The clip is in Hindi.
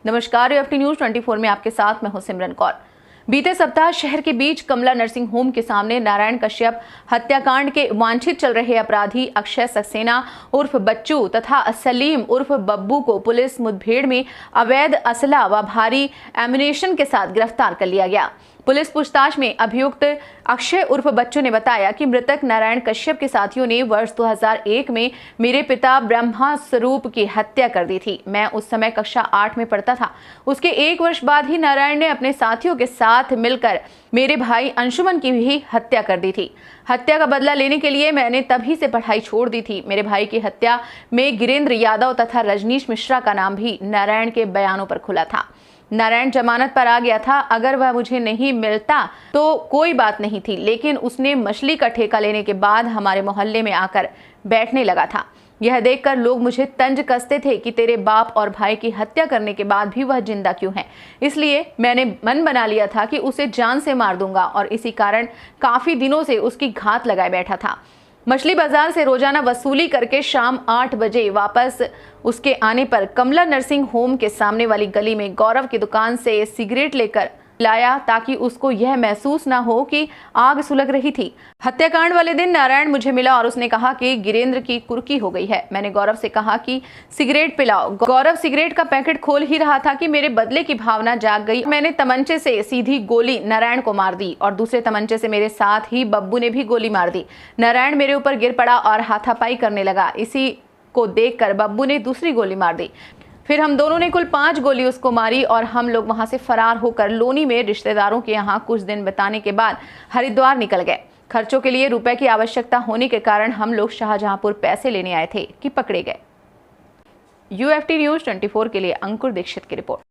नमस्कार, यूएफटी न्यूज 24 में आपके साथ मैं हूं सिमरन कौर। बीते सप्ताह शहर के बीच कमला नर्सिंग होम के सामने नारायण कश्यप हत्याकांड के वांछित चल रहे अपराधी अक्षय सक्सेना उर्फ बच्चू तथा सलीम उर्फ बब्बू को पुलिस मुठभेड़ में अवैध असला व भारी एम्युनिशन के साथ गिरफ्तार कर लिया गया। पुलिस पूछताछ में अभियुक्त अक्षय उर्फ बच्चू ने बताया कि मृतक नारायण कश्यप के साथियों ने वर्ष 2001 में मेरे पिता ब्रह्मा स्वरूप की हत्या कर दी थी। मैं उस समय कक्षा 8 में पढ़ता था। उसके एक वर्ष बाद ही नारायण ने अपने साथियों के साथ मिलकर मेरे भाई अंशुमन की भी हत्या कर दी थी। हत्या का बदला लेने के लिए मैंने तभी से पढ़ाई छोड़ दी थी। मेरे भाई की हत्या में गिरेंद्र यादव तथा रजनीश मिश्रा का नाम भी नारायण के बयानों पर खुला था। नारायण जमानत पर आ गया था। अगर वह मुझे नहीं मिलता तो कोई बात नहीं थी, लेकिन उसने मछली का ठेका लेने के बाद हमारे मोहल्ले में आकर बैठने लगा था। यह देखकर लोग मुझे तंज कसते थे कि तेरे बाप और भाई की हत्या करने के बाद भी वह जिंदा क्यों है। इसलिए मैंने मन बना लिया था कि उसे जान से मार दूंगा और इसी कारण काफी दिनों से उसकी घात लगाए बैठा था। मछली बाजार से रोजाना वसूली करके शाम 8 बजे वापस उसके आने पर कमला नर्सिंग होम के सामने वाली गली में गौरव की दुकान से सिगरेट लेकर लाया ताकि उसको यह महसूस ना हो कि आग सुलग रही थी। हत्याकांड वाले दिन नारायण मुझे मिला और उसने कहा कि गिरेंद्र की कुर्की हो गई है। मैंने गौरव से कहा कि सिगरेट पिलाओ। गौरव सिगरेट का पैकेट खोल ही रहा था कि मेरे बदले की भावना जाग गई। मैंने तमंचे से सीधी गोली नारायण को मार दी और दूसरे तमंचे से मेरे साथ ही बब्बू ने भी गोली मार दी। नारायण मेरे ऊपर गिर पड़ा और हाथापाई करने लगा। इसी को देखकर बब्बू ने दूसरी गोली मार दी। फिर हम दोनों ने कुल 5 गोली उसको मारी और हम लोग वहां से फरार होकर लोनी में रिश्तेदारों के यहाँ कुछ दिन बिताने के बाद हरिद्वार निकल गए। खर्चों के लिए रुपए की आवश्यकता होने के कारण हम लोग शाहजहांपुर पैसे लेने आए थे कि पकड़े गए। यूएफटी न्यूज 24 के लिए अंकुर दीक्षित की रिपोर्ट।